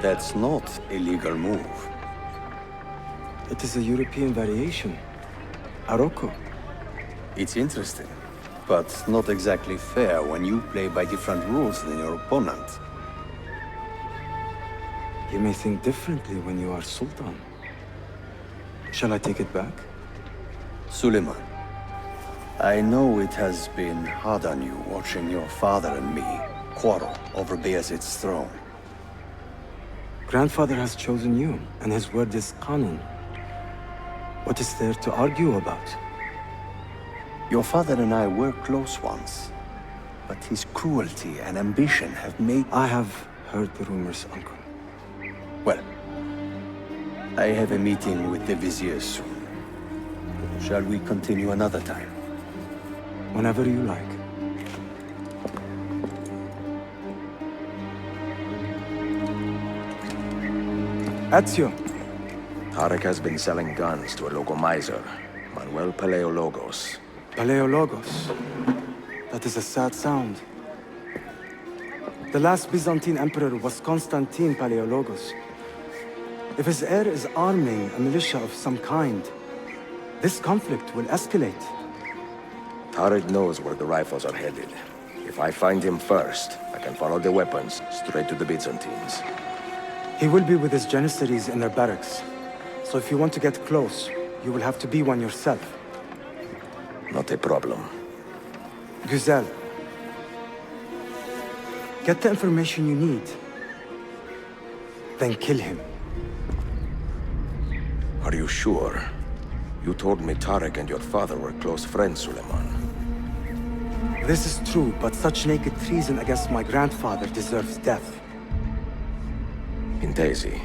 That's not a legal move. It is a European variation. Aroko. It's interesting, but not exactly fair when you play by different rules than your opponent. You may think differently when you are Sultan. Shall I take it back? Suleiman, I know it has been hard on you watching your father and me quarrel over Bayezid's throne. Grandfather has chosen you, and his word is Qanun. What is there to argue about? Your father and I were close once, but his cruelty and ambition have made... I have heard the rumors, Uncle. Well, I have a meeting with the Vizier soon. Shall we continue another time? Whenever you like. Ezio. Tarek has been selling guns to a local miser, Manuel Paleologos. Paleologos. That is a sad sound. The last Byzantine emperor was Constantine Paleologos. If his heir is arming a militia of some kind, this conflict will escalate. Tarek knows where the rifles are headed. If I find him first, I can follow the weapons straight to the Byzantines. He will be with his Janissaries in their barracks. So if you want to get close, you will have to be one yourself. Not a problem. Güzel. Get the information you need. Then kill him. Are you sure? You told me Tarek and your father were close friends, Suleiman. This is true, but such naked treason against my grandfather deserves death. In Daisy.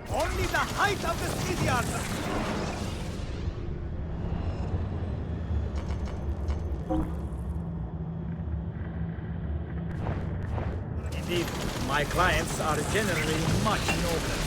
Only the height of the Scythians! Indeed, my clients are generally much nobler.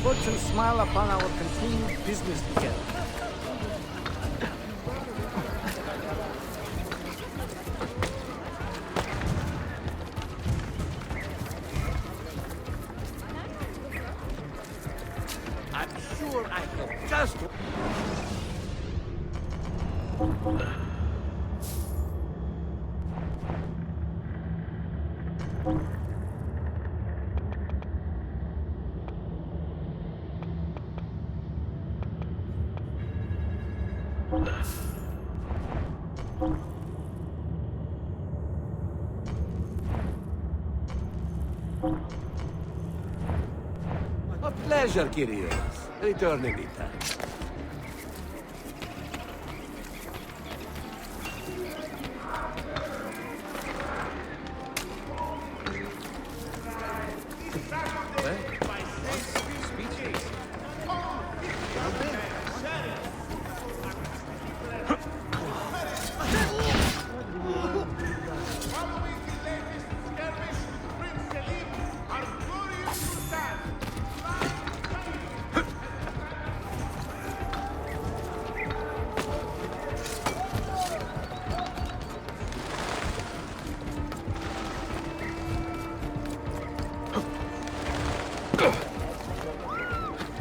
Fortune smile upon our continued business together. sure I can just... A pleasure, Kyrios. Return anytime.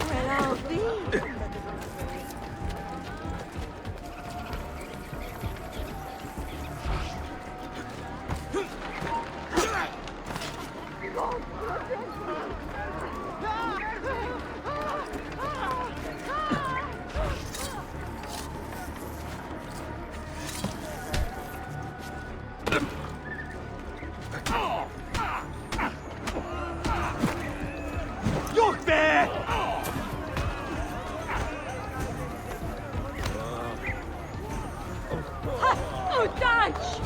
Well, I'll be. Yok be! Oh, Dutch!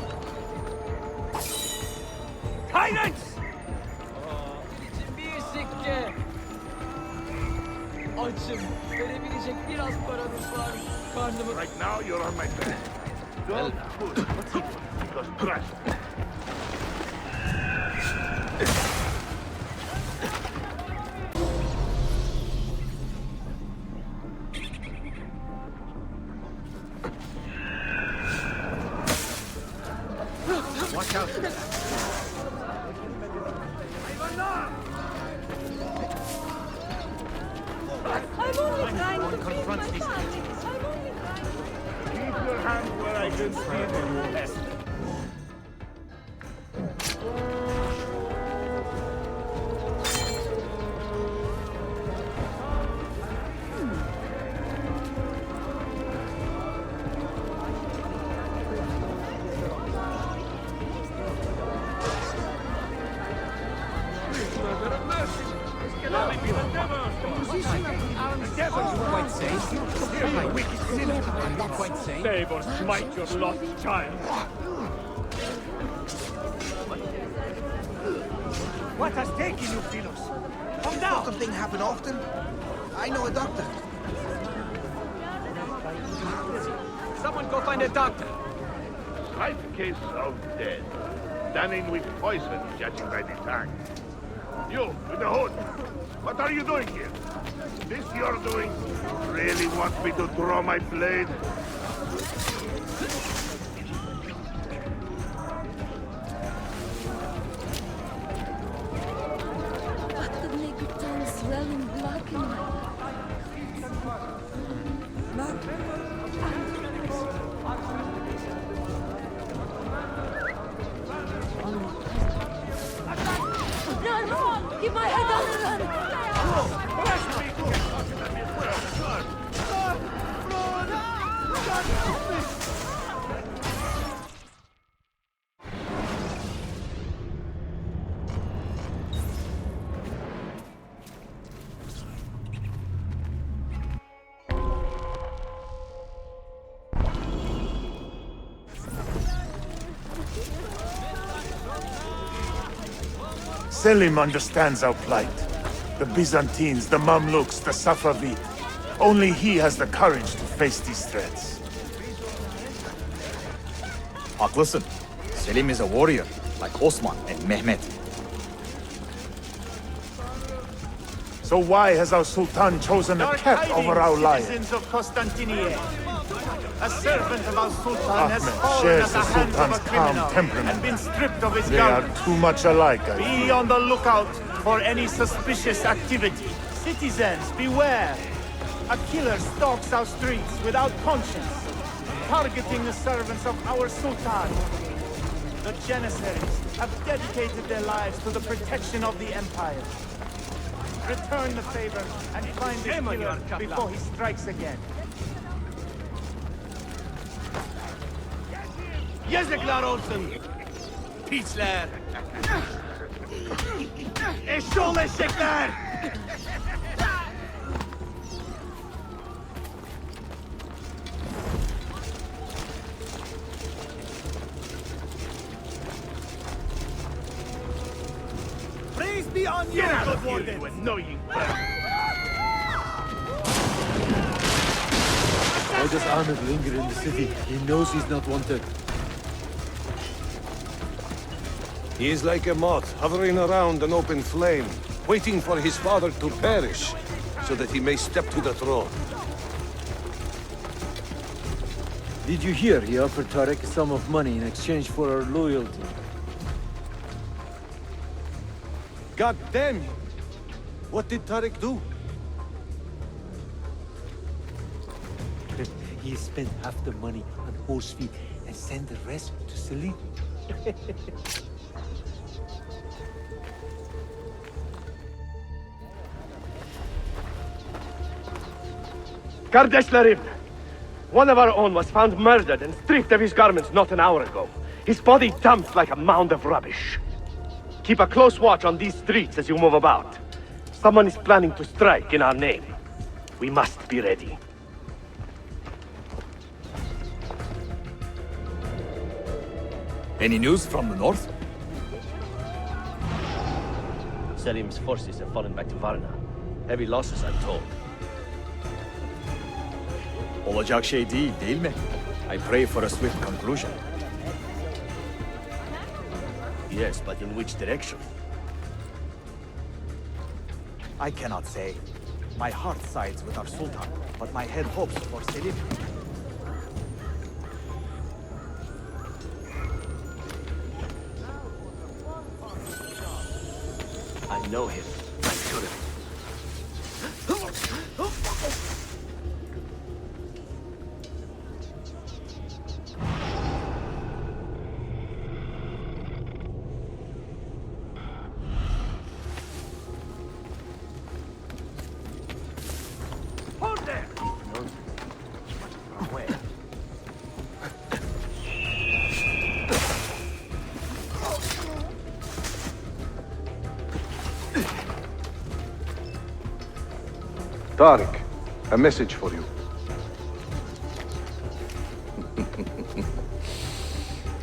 Tyrants! Bir sikke. Açım. Verebilecek biraz paranız var. Karnımı... Right now, you're on my back. Don't push, because trust me. Watch out! I'm only trying to feed my confronts these family. I'm only trying to... Keep your hand where I can see them best. Disfavor, smite your lost child. What has taken you, Philos? Come down! Something happen often? I know a doctor. Someone go find a doctor! Slight case of death. Stunning with poison, judging by the tongue. You, with the hood. What are you doing here? This you're doing? Really want me to draw my blade? What could make a tongue swell in black and white? Run! Give my head on the run! Selim understands our plight. The Byzantines, the Mamluks, the Safavid. Only he has the courage to face these threats. Haklısın. Selim is a warrior, like Osman and Mehmet. So why has our Sultan chosen a cat over our lion? Citizens of Constantinople. A servant of our Sultan has Ahmed fallen shares at the the hands of Sultan's a calm criminal temperament. and been stripped of his They are gun. too much alike, I Be on the lookout for any suspicious activity. Citizens, beware! A killer stalks our streets without conscience, targeting the servants of our Sultan. The Janissaries have dedicated their lives to the protection of the Empire. Return the favor and find the killer before he strikes again. Yazıklar olsun. Pisler. Eşşoğlu eşekler. Praise be on you, Get out good of here, warden! you annoying bird! Why does Ahmed linger in the city? He knows he's not wanted. He is like a moth hovering around an open flame, waiting for his father to perish, so that he may step to the throne. Did you hear he offered Tarek a sum of money in exchange for our loyalty? God damn you! What did Tariq do? He spent half the money on horse feed and sent the rest to Selim. Kardeşlerim, one of our own was found murdered and stripped of his garments not an hour ago. His body dumped like a mound of rubbish. Keep a close watch on these streets as you move about. Someone is planning to strike in our name. We must be ready. Any news from the north? Selim's forces have fallen back to Varna. Heavy losses, I'm told. Olacak şey değil mi? I pray for a swift conclusion. Yes, but in which direction? I cannot say. My heart sides with our Sultan, but my head hopes for Selim. I know him. I should have. Tariq, a message for you.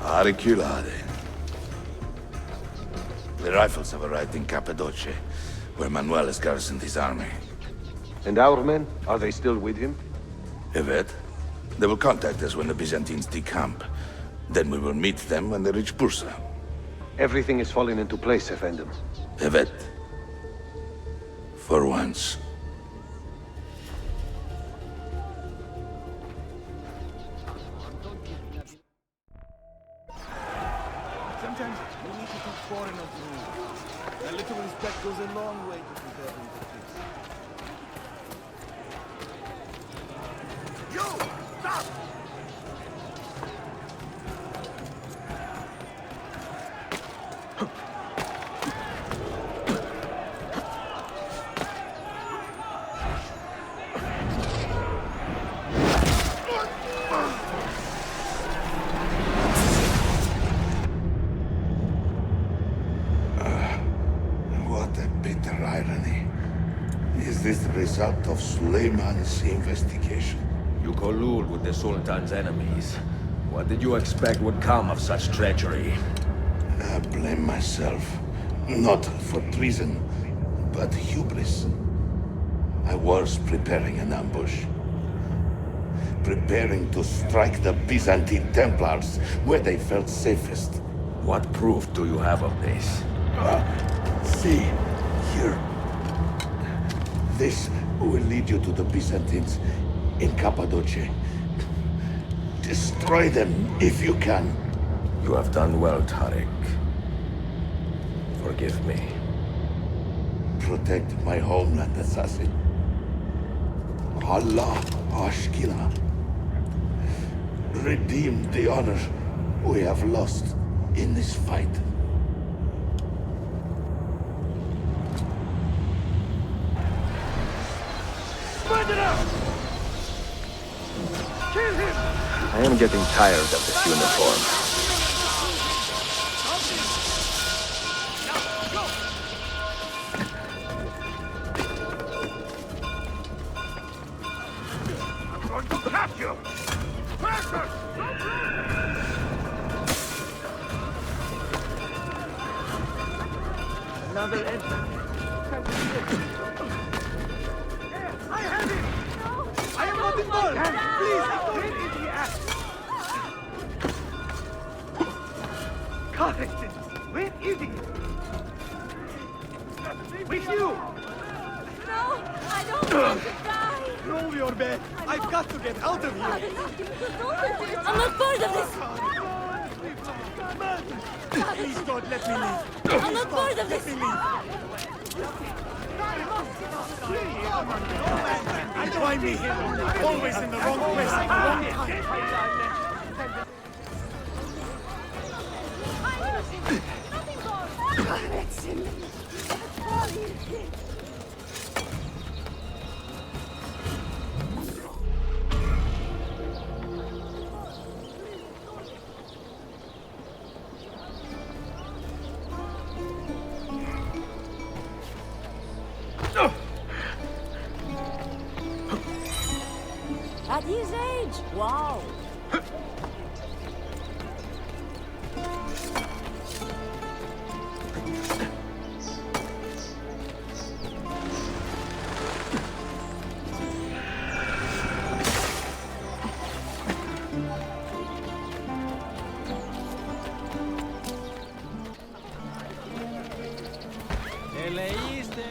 Auriculade. The rifles have arrived in Cappadocia, where Manuel has garrisoned his army. And our men, are they still with him? Evet. They will contact us when the Byzantines decamp. Then we will meet them when they reach Bursa. Everything is falling into place, Effendim. Evet. For once. Sometimes we need to keep foreigners rules. A little respect goes a long way to preserving the peace. You! Stop! What a bitter irony. Is this the result of Suleiman's investigation? You collude with the Sultan's enemies. What did you expect would come of such treachery? I blame myself. Not for treason, but hubris. I was preparing an ambush. Preparing to strike the Byzantine Templars where they felt safest. What proof do you have of this? See, here. This will lead you to the Byzantines in Cappadocia. Destroy them if you can. You have done well, Tariq. Forgive me. Protect my homeland, assassin. Allah Ashkila. Redeem the honor we have lost in this fight. Kill him! I am getting tired of this uniform. I'm going to catch you! Faster! Another entrance. I have him! I am not involved! Please, Where is he at? Carrington! Where is he? With you! No, I don't want to die. roll your bed. I've got to get out of here. I'm not part of this. Please, God, let me leave. I'm not part of this. Let me leave. And find me here. Always in the wrong place at the wrong time. At his age, wow. ¿Te leíste?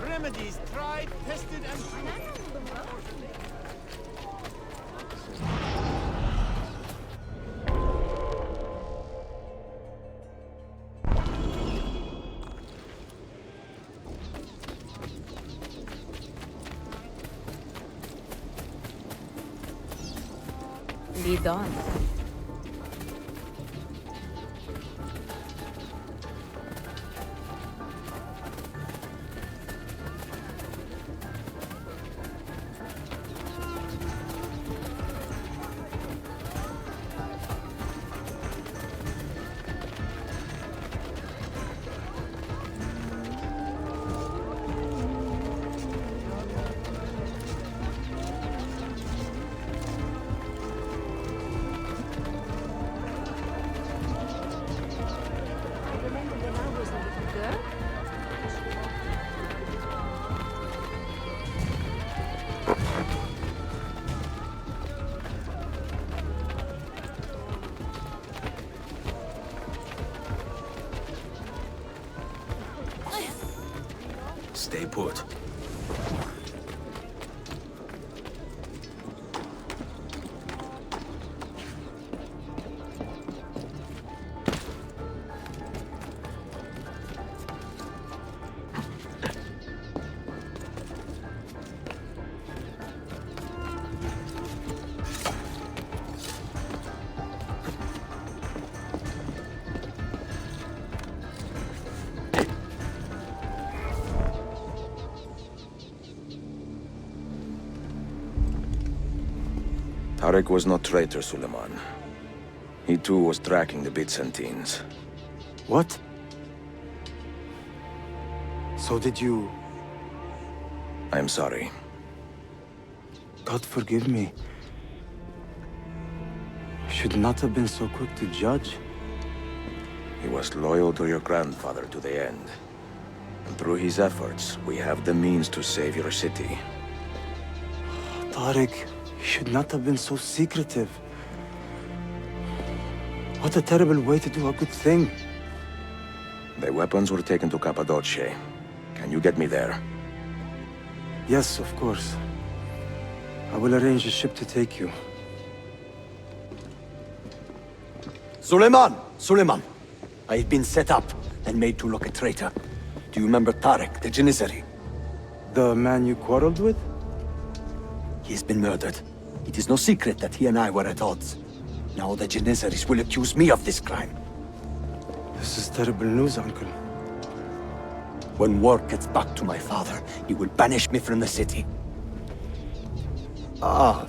Remedies tried, tested, and Be done. Remember when I was a little girl? Stay put. Tarek was no traitor, Suleiman. He too was tracking the Byzantines. What? So did you... I'm sorry. God forgive me. Should not have been so quick to judge. He was loyal to your grandfather to the end. And through his efforts, we have the means to save your city. Tariq, you should not have been so secretive. What a terrible way to do a good thing. The weapons were taken to Cappadocia. Can you get me there? Yes, of course. I will arrange a ship to take you. Suleiman! Suleiman! I've been set up and made to look a traitor. Do you remember Tariq, the Janissary? The man you quarreled with? He's been murdered. It is no secret that he and I were at odds. Now the Janissaries will accuse me of this crime. This is terrible news, Uncle. When word gets back to my father, he will banish me from the city. Ah,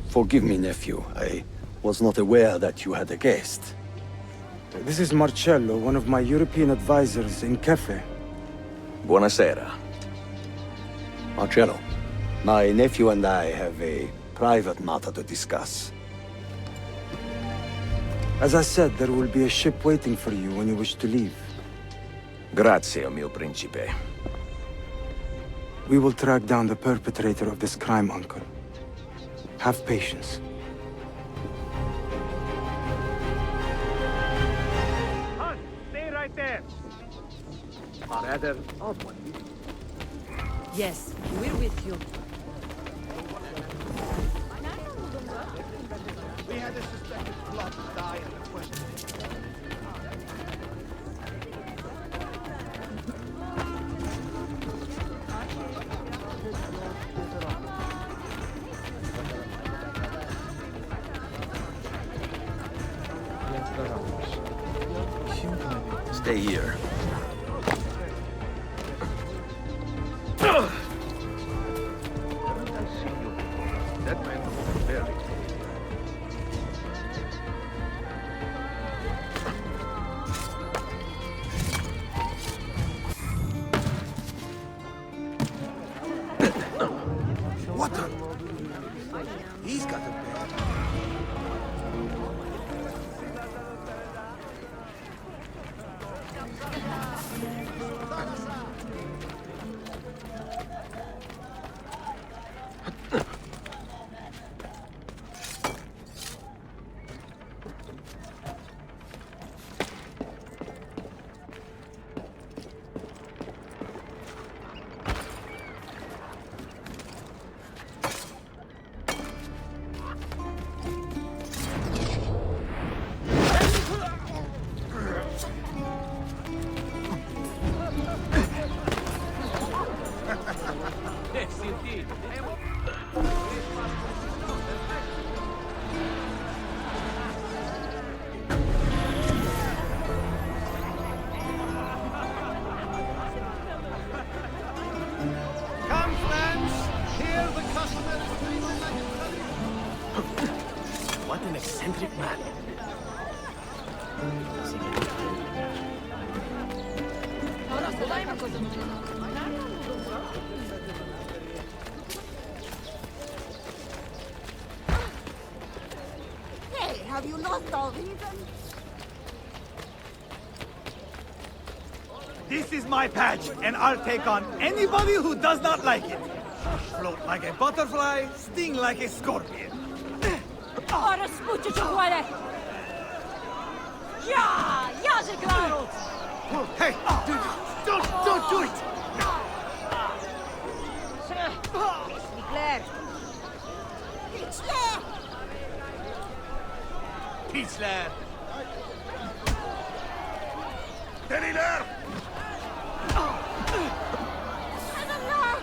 forgive me, nephew. I was not aware that you had a guest. This is Marcello, one of my European advisors in Cafe. Buonasera. Marcello, my nephew and I have a private matter to discuss. As I said, there will be a ship waiting for you when you wish to leave. Grazie, mio principe. We will track down the perpetrator of this crime, Uncle. Have patience. Hunt, stay right there. Or rather, odd one. Yes, we're with you. We had a suspected plot to die in the question. Stay here. That man was very... What the? He's got a bed. Yes, indeed. Come, friends. Hear the customary treatment. What an eccentric man. Hey, have you lost all reason? This is my patch, and I'll take on anybody who does not like it. Float like a butterfly, sting like a scorpion. Ora spucciaci cuore! Ja! Yazıklar! Hey, don't do it! Pislikler! Piçler! Piçler! Deliler! Adamlar!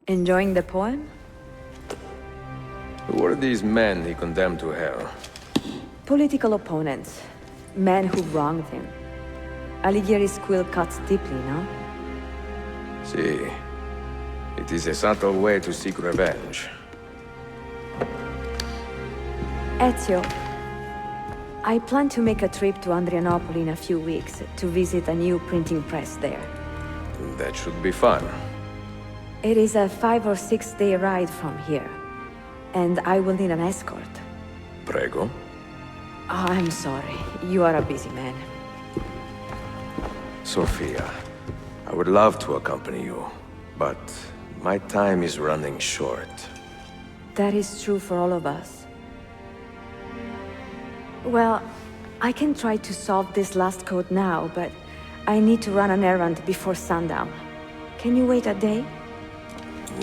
Enjoying the poem? Who are these men he condemned to hell? Political opponents. Men who wronged him. Alighieri's quill cuts deeply, no? See, it is a subtle way to seek revenge. Ezio, I plan to make a trip to Andrianople in a few weeks to visit a new printing press there. That should be fun. It is a 5 or 6 day ride from here, and I will need an escort. Prego. Oh, I'm sorry. You are a busy man. Sophia, I would love to accompany you, but my time is running short. That is true for all of us. Well, I can try to solve this last code now, but I need to run an errand before sundown. Can you wait a day?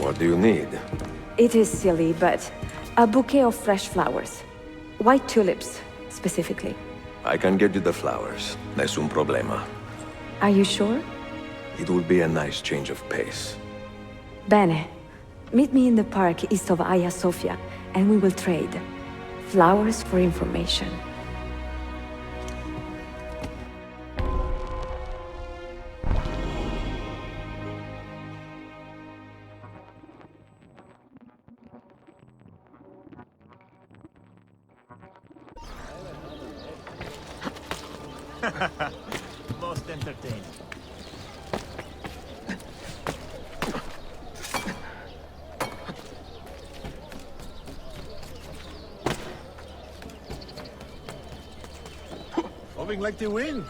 What do you need? It is silly, but a bouquet of fresh flowers. White tulips, specifically. I can get you the flowers. Nessun problema. Are you sure? It will be a nice change of pace. Bene. Meet me in the park east of Hagia Sophia, and we will trade. Flowers for information. Most entertaining. Moving like the wind.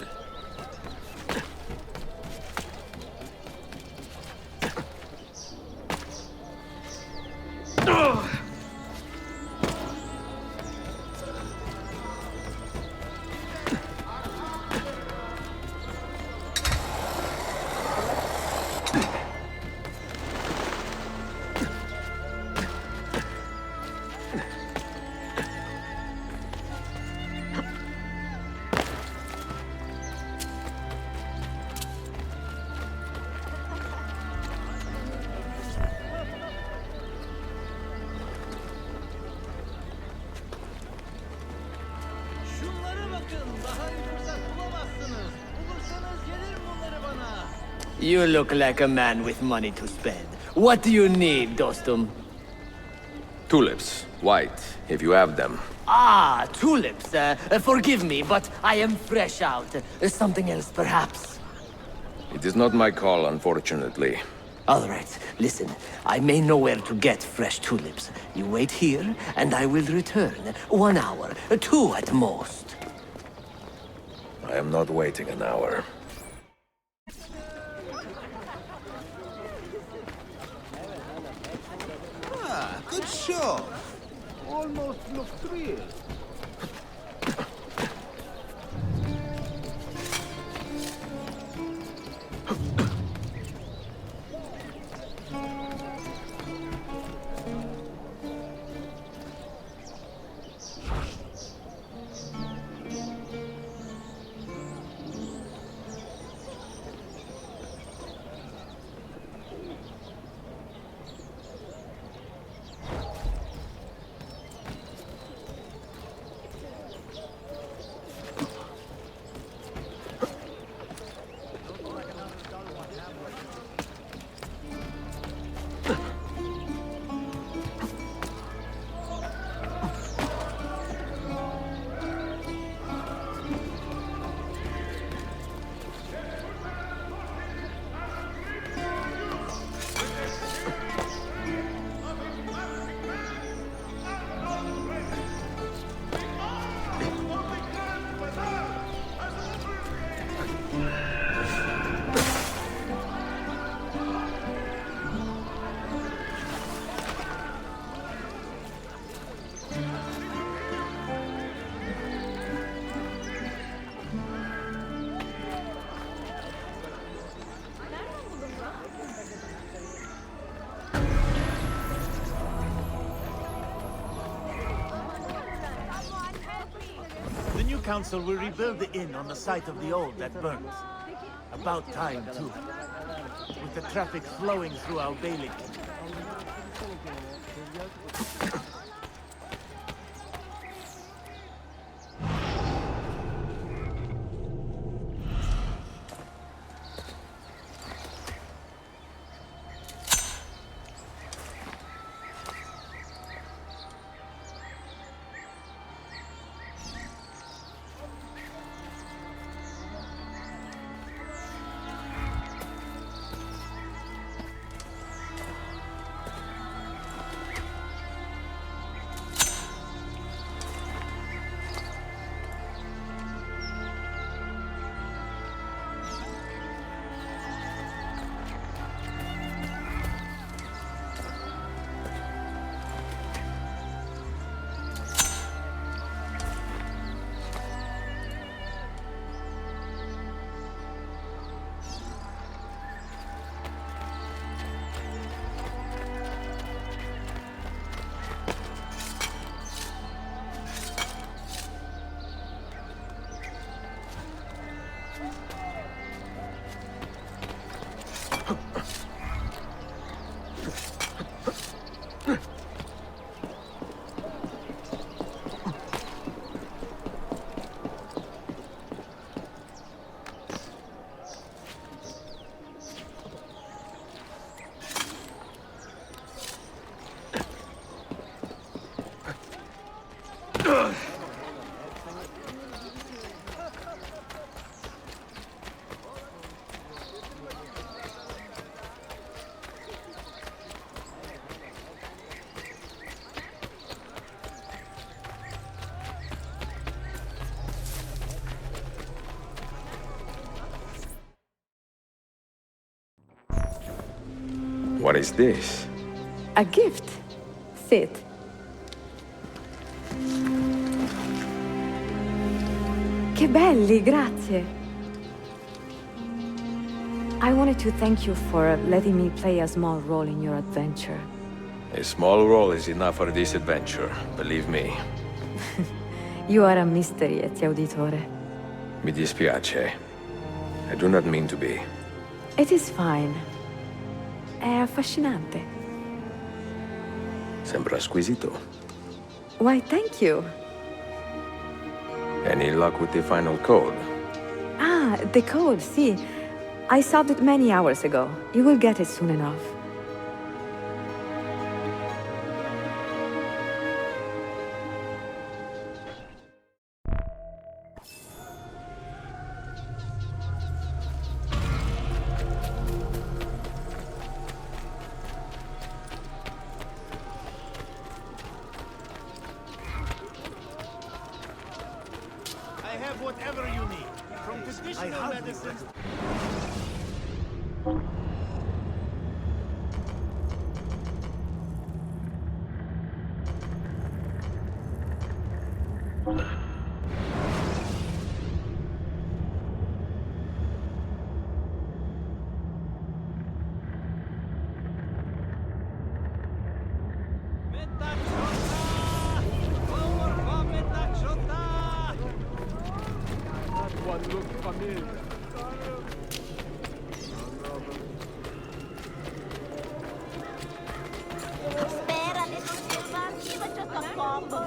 You look like a man with money to spend. What do you need, Dostum? Tulips. White, if you have them. Ah, tulips. Forgive me, but I am fresh out. Something else, perhaps? It is not my call, unfortunately. All right, listen. I may know where to get fresh tulips. You wait here, and I will return. 1 hour, 2 at most. I am not waiting an hour. Good show. Almost looks real. council will rebuild the inn on the site of the old that burned. About time, too. With the traffic flowing through our bailey. What is this? A gift. Sit. Che belli, grazie. I wanted to thank you for letting me play a small role in your adventure. A small role is enough for this adventure, believe me. You are a mystery, auditore. Mi dispiace. I do not mean to be. It is fine. È affascinante. Sembra squisito. Why, thank you. Any luck with the final code? Ah, the code, sì. I solved it many hours ago. You will get it soon enough. I have whatever you need. From traditional medicines. One looks familiar. Spera, little Silver. Even just a combo.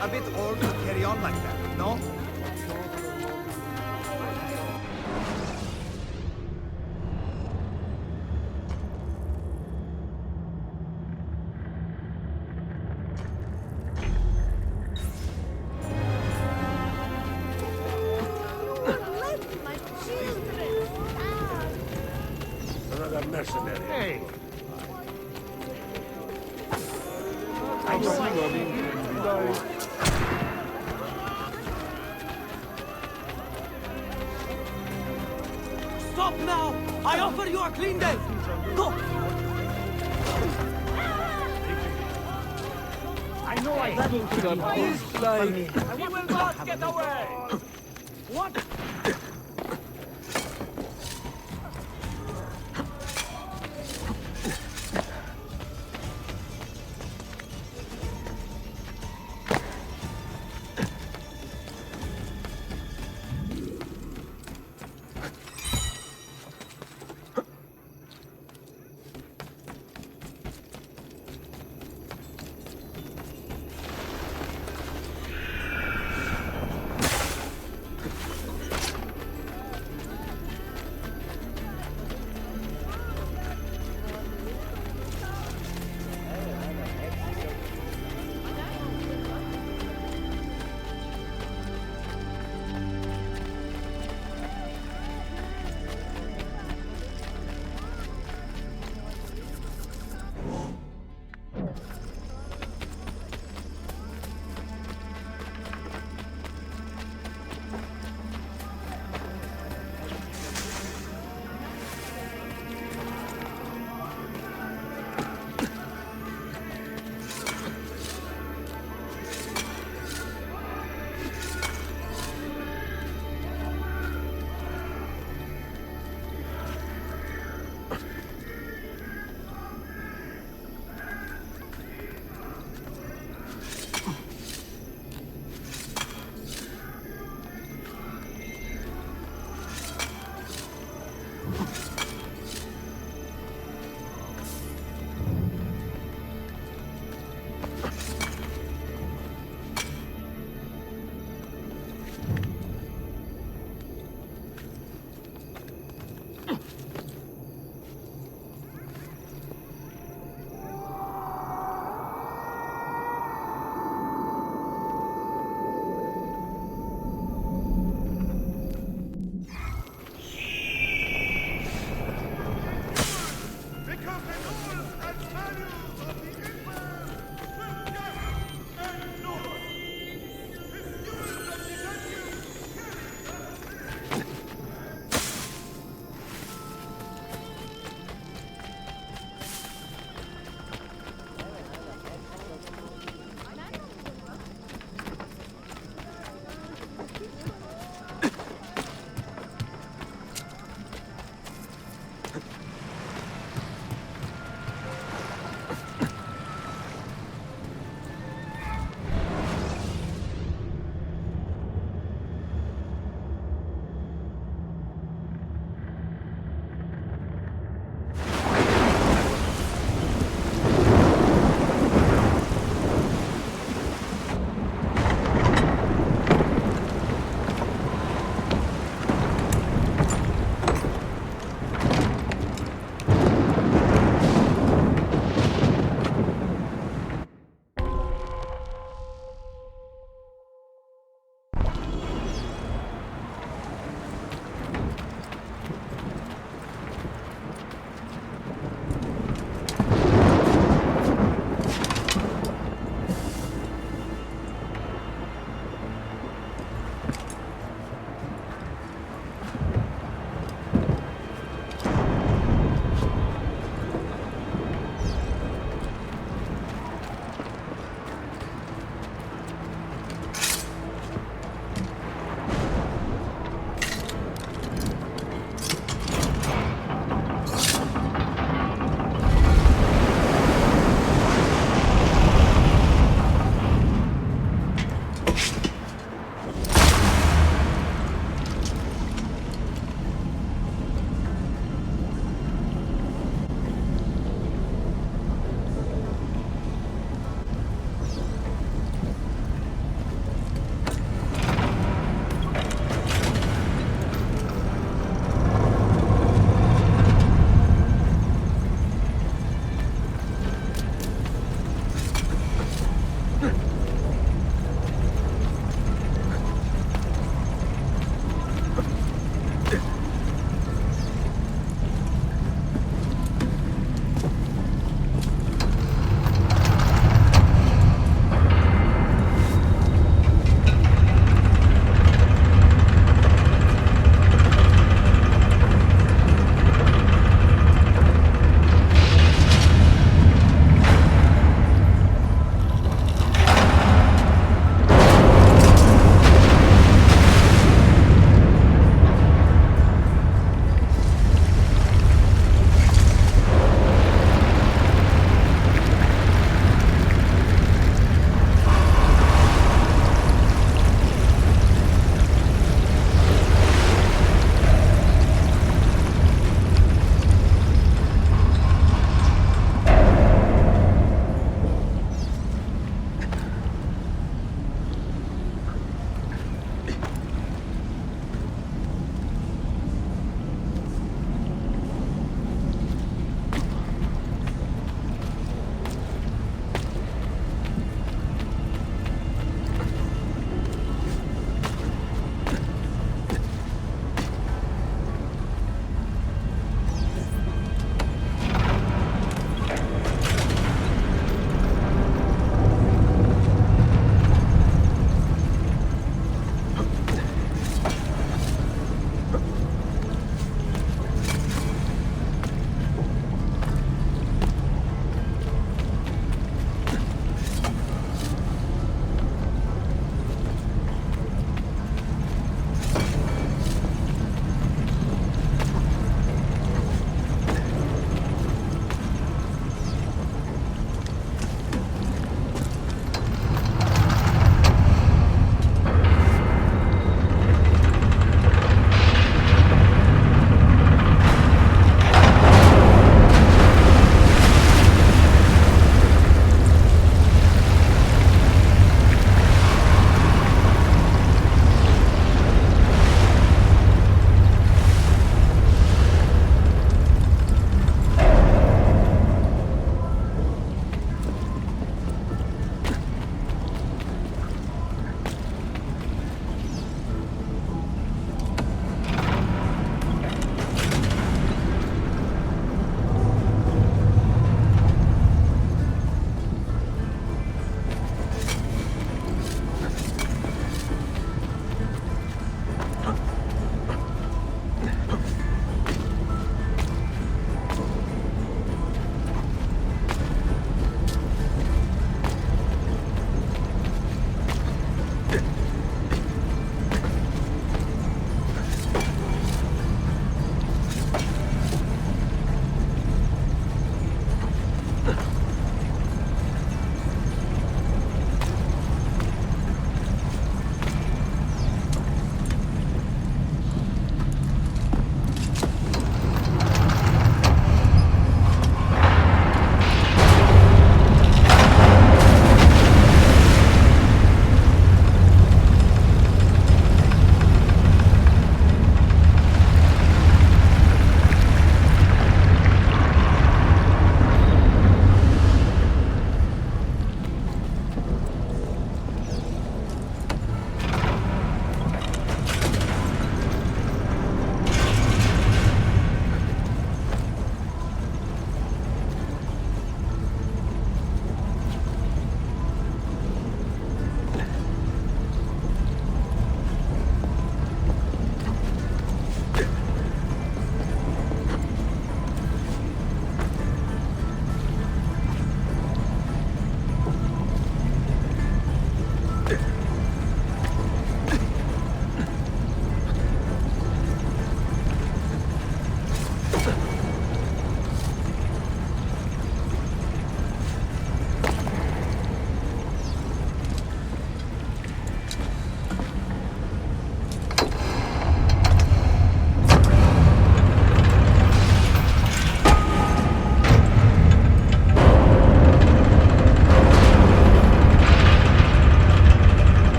A bit old to carry on like that, no? Let my children starve. Another mercenary. Hey, I don't know, I mean, Stop now! I offer you a clean day! Go! I know I Battle to the beast like... He will not get away! What?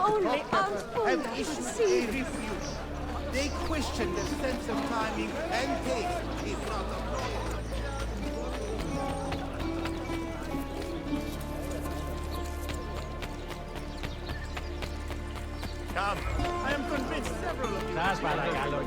only Aunt have Una issued could a see. refuse. They question their sense of timing and taste is not appropriate. Come. I am convinced several of you... That's what I got.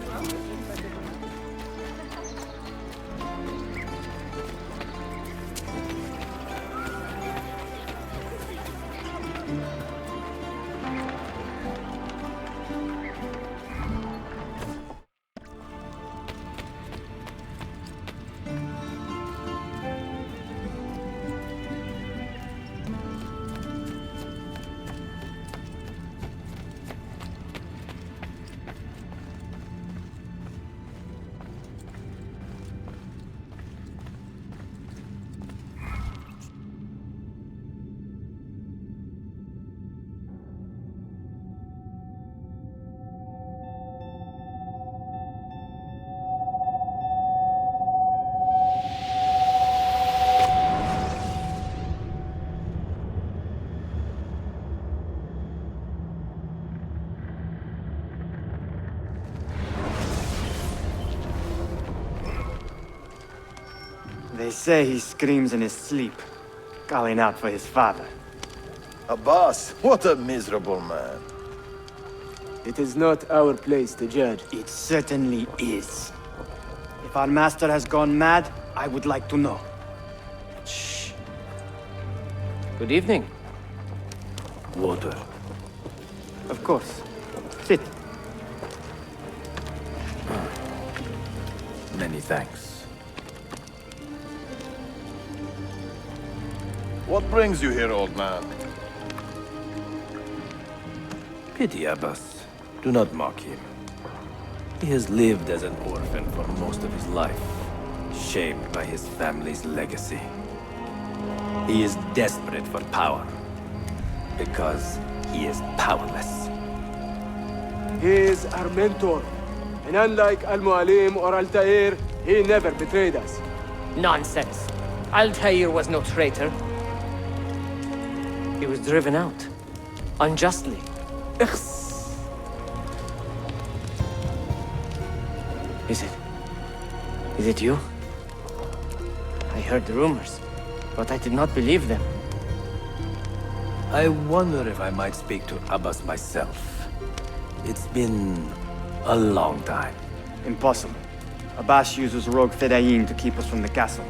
They say he screams in his sleep, calling out for his father. Abbas, what a miserable man. It is not our place to judge. It certainly is. If our master has gone mad, I would like to know. Shh. Good evening. Water. Of course. Sit. Many thanks. What brings you here, old man? Pity Abbas. Do not mock him. He has lived as an orphan for most of his life, shaped by his family's legacy. He is desperate for power, because he is powerless. He is our mentor. And unlike Al-Mualim or Altair, he never betrayed us. Nonsense. Altair was no traitor. He was driven out. Unjustly. Is it you? I heard the rumors, but I did not believe them. I wonder if I might speak to Abbas myself. It's been a long time. Impossible. Abbas uses rogue Fedayeen to keep us from the castle.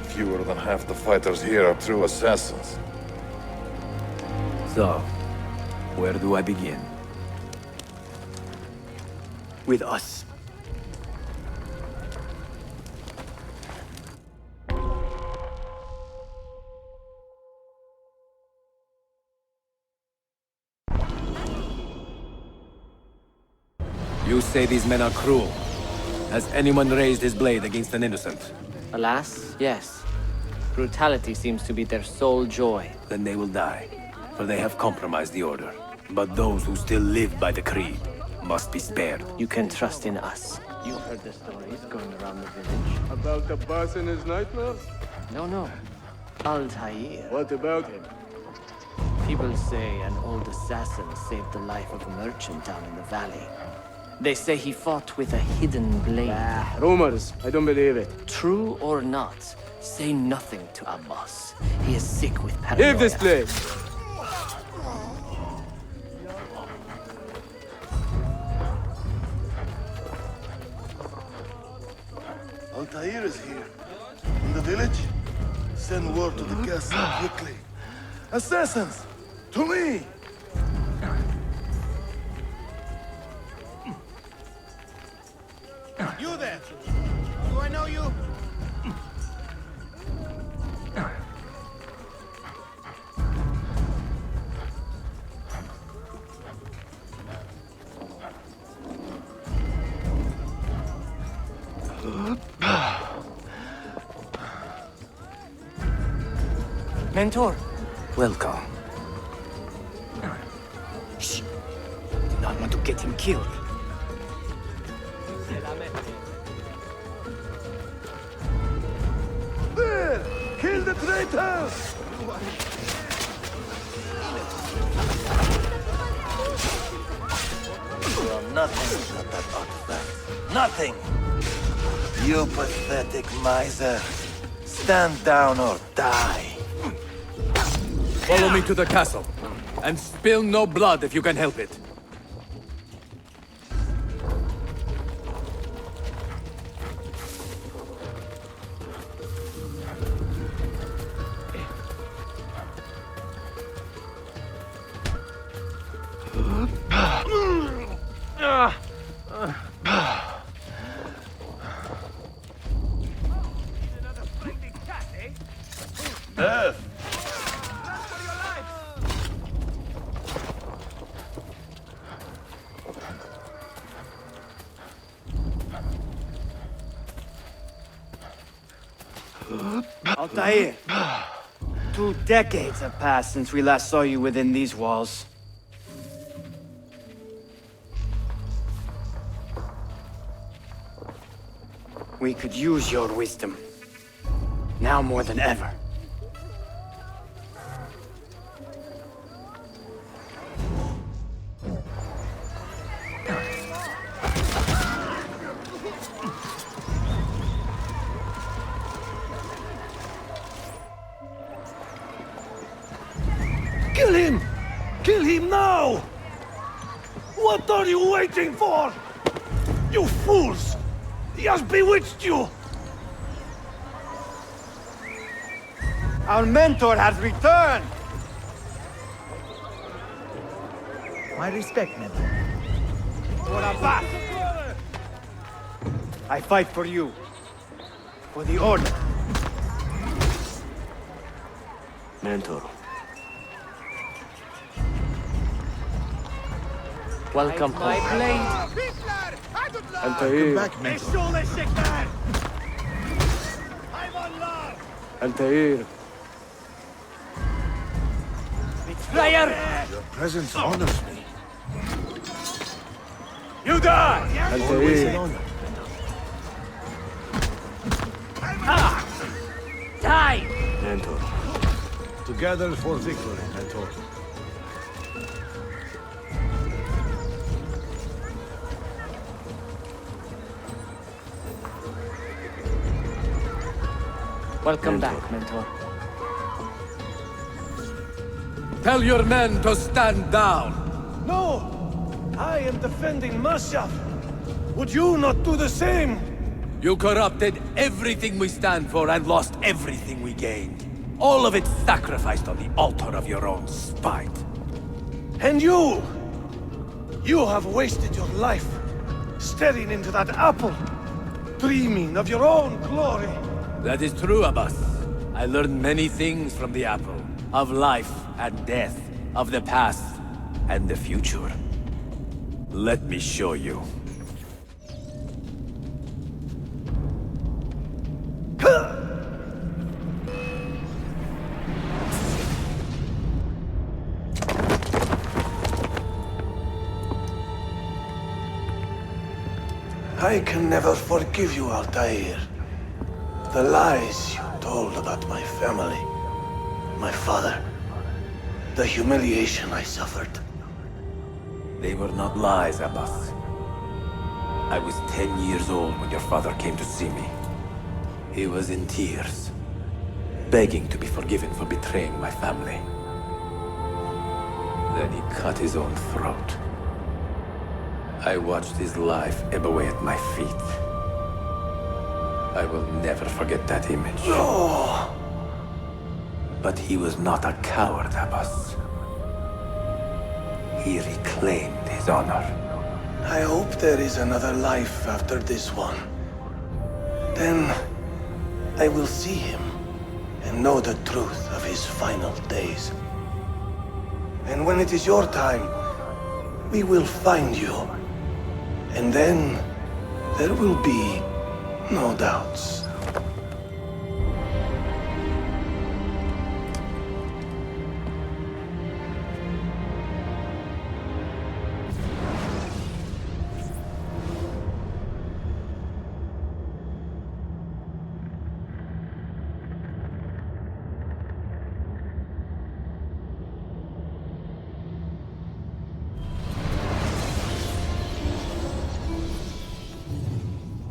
Fewer than half the fighters here are true assassins. So, where do I begin? With us. You say these men are cruel. Has anyone raised his blade against an innocent? Alas, yes. Brutality seems to be their sole joy. Then they will die, for they have compromised the order. But those who still live by the creed must be spared. You can trust in us. You've heard the stories going around the village. About the boss and his nightmares? No. Altair. What about him? People say an old assassin saved the life of a merchant down in the valley. They say he fought with a hidden blade. Rumors. I don't believe it. True or not, say nothing to Abbas. He is sick with paranoia. Leave this place! Altair is here. In the village? Send word to the castle quickly. Assassins! To me! You there! Do I know you? Mentor! Welcome. Shh! Do not want to get him killed. There! Kill the traitors! nothing without that artifact. Nothing! You pathetic miser. Stand down or die. Follow me to the castle. And spill no blood if you can help it. Altair, 2 decades have passed since we last saw you within these walls. We could use your wisdom. Now more than ever. Kill him! Kill him now! What are you waiting for? You fools! He has bewitched you! Our mentor has returned! My respect, mentor. For Abbas! I fight for you. For the Order. Mentor. Welcome home. My blade! Altair. Back, mentor. Altair. Betrayer! Your presence honors me. You die! Always an Altair. honor. Die! Mentor. Together for victory, Mentor. Welcome back, Mentor. Tell your men to stand down. No! I am defending Mashaf. Would you not do the same? You corrupted everything we stand for and lost everything we gained. All of it sacrificed on the altar of your own spite. And you! You have wasted your life staring into that apple, dreaming of your own glory. That is true, Abbas. I learned many things from the apple. Of life and death. Of the past and the future. Let me show you. I can never forgive you, Altair. The lies you told about my family, my father, the humiliation I suffered. They were not lies, Abbas. I was 10 years old when your father came to see me. He was in tears, begging to be forgiven for betraying my family. Then he cut his own throat. I watched his life ebb away at my feet. I will never forget that image. No! But he was not a coward, Abbas. He reclaimed his honor. I hope there is another life after this one. Then I will see him and know the truth of his final days. And when it is your time, we will find you. And then there will be no doubts.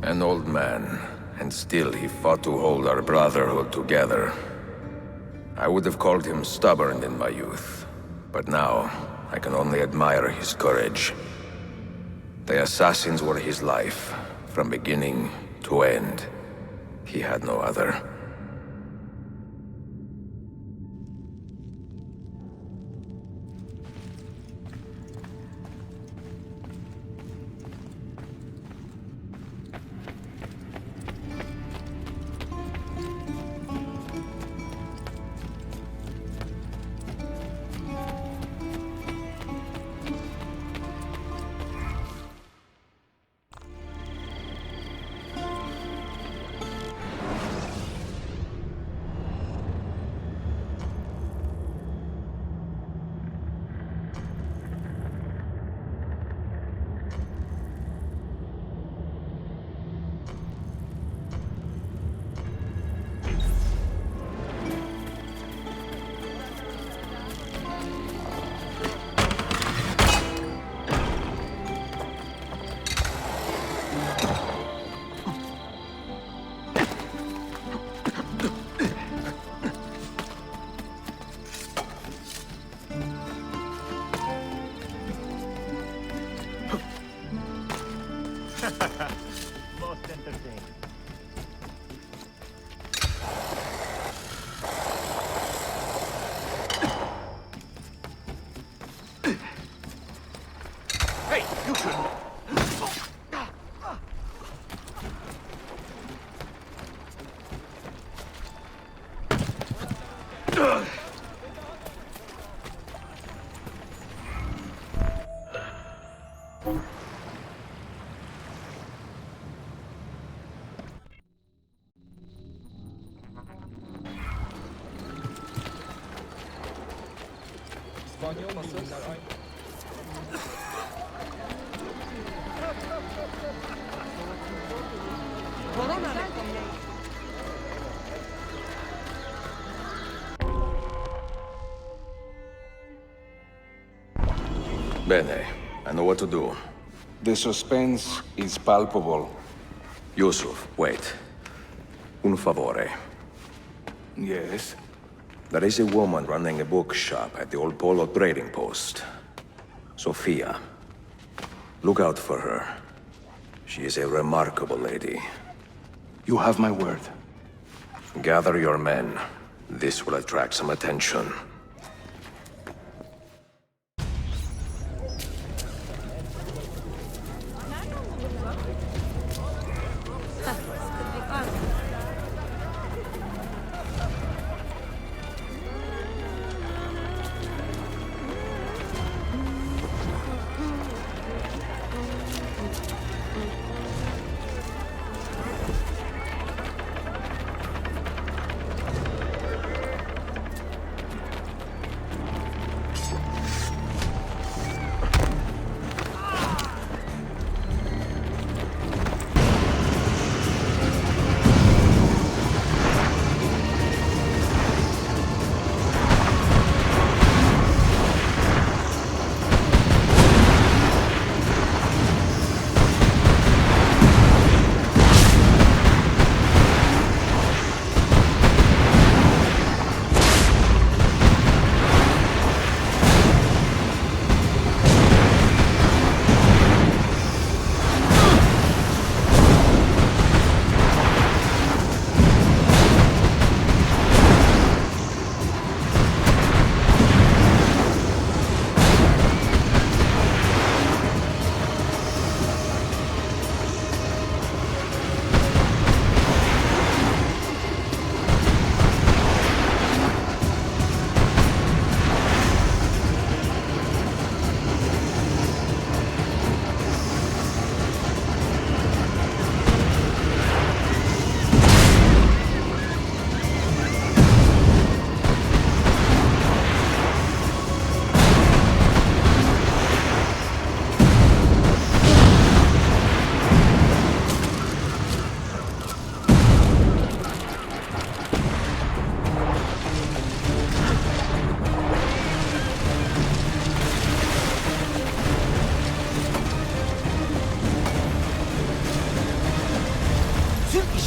An old man, and still he fought to hold our brotherhood together. I would have called him stubborn in my youth, but now I can only admire his courage. The assassins were his life, from beginning to end. He had no other. Most entertaining. Hey, you should... İspanyol masası. Bene, I know what to do. The suspense is palpable. Yusuf, wait. Un favore. Yes? There is a woman running a bookshop at the Old Polo trading post. Sophia. Look out for her. She is a remarkable lady. You have my word. Gather your men. This will attract some attention.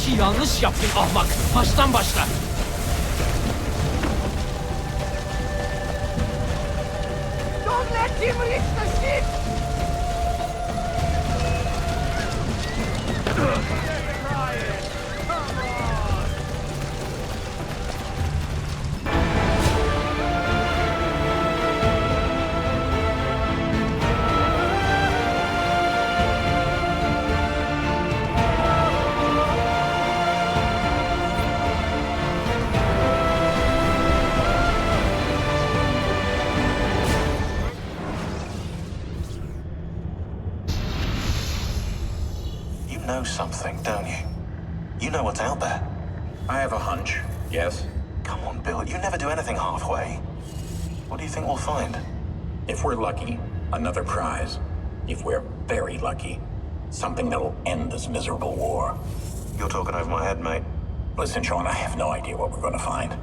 işi yanlış yaptın ahmak. Baştan başla. Don't let him reach the ship! You know something, don't you? You know what's out there. I have a hunch, yes? Come on, Bill, you never do anything halfway. What do you think we'll find? If we're lucky, another prize. If we're very lucky, something that'll end this miserable war. You're talking over my head, mate. Listen, Sean, I have no idea what we're gonna find.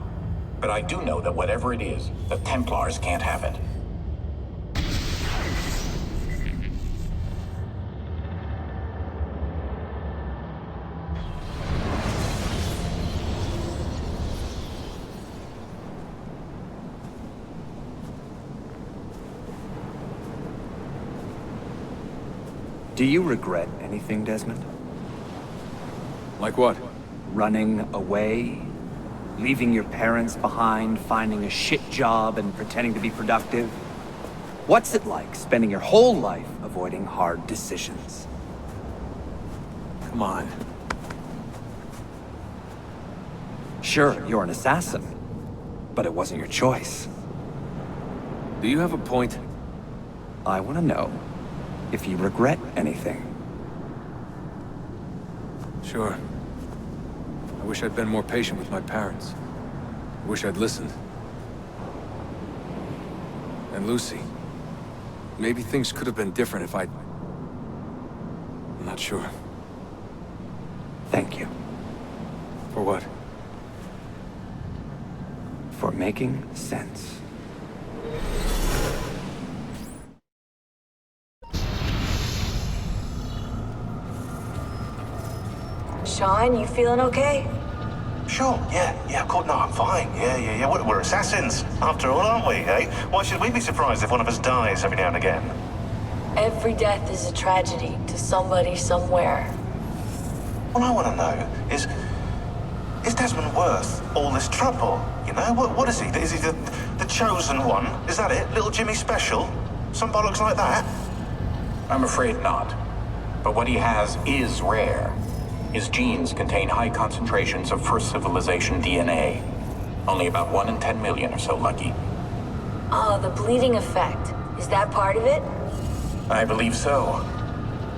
But I do know that whatever it is, the Templars can't have it. Do you regret anything, Desmond? Like what? Running away? Leaving your parents behind, finding a shit job and pretending to be productive? What's it like spending your whole life avoiding hard decisions? Come on. Sure, you're an assassin, but it wasn't your choice. Do you have a point? I want to know if you regret anything. Sure. I wish I'd been more patient with my parents. I wish I'd listened. And Lucy. Maybe things could have been different if I'd... I'm not sure. Thank you. For what? For making sense. Sean, you feeling okay? Sure, yeah, of course, no, I'm fine. Yeah. We're assassins, after all, aren't we, eh? Why should we be surprised if one of us dies every now and again? Every death is a tragedy to somebody somewhere. What I want to know is Desmond worth all this trouble? You know, what is he? Is he the chosen one? Is that it? Little Jimmy Special? Some bollocks like that? I'm afraid not. But what he has is rare. His genes contain high concentrations of first civilization DNA. Only about 1 in 10 million are so lucky. Oh, the bleeding effect. Is that part of it? I believe so.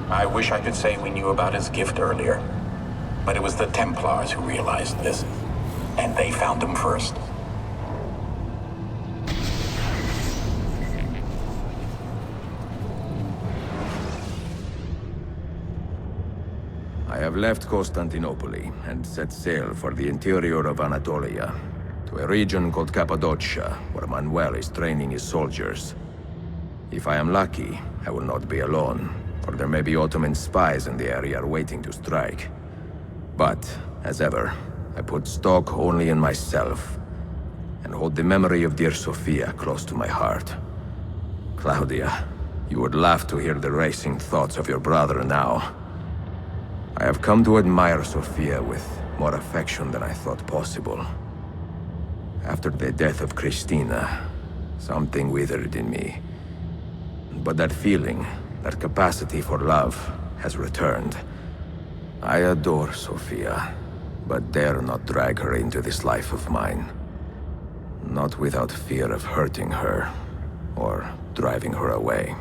I wish I could say we knew about his gift earlier. But it was the Templars who realized this. And they found him first. I have left Constantinople and set sail for the interior of Anatolia, to a region called Cappadocia, where Manuel is training his soldiers. If I am lucky, I will not be alone, for there may be Ottoman spies in the area waiting to strike. But, as ever, I put stock only in myself, and hold the memory of dear Sophia close to my heart. Claudia, you would laugh to hear the racing thoughts of your brother now. I have come to admire Sophia with more affection than I thought possible. After the death of Christina, something withered in me. But that feeling, that capacity for love, has returned. I adore Sophia, but dare not drag her into this life of mine. Not without fear of hurting her, or driving her away.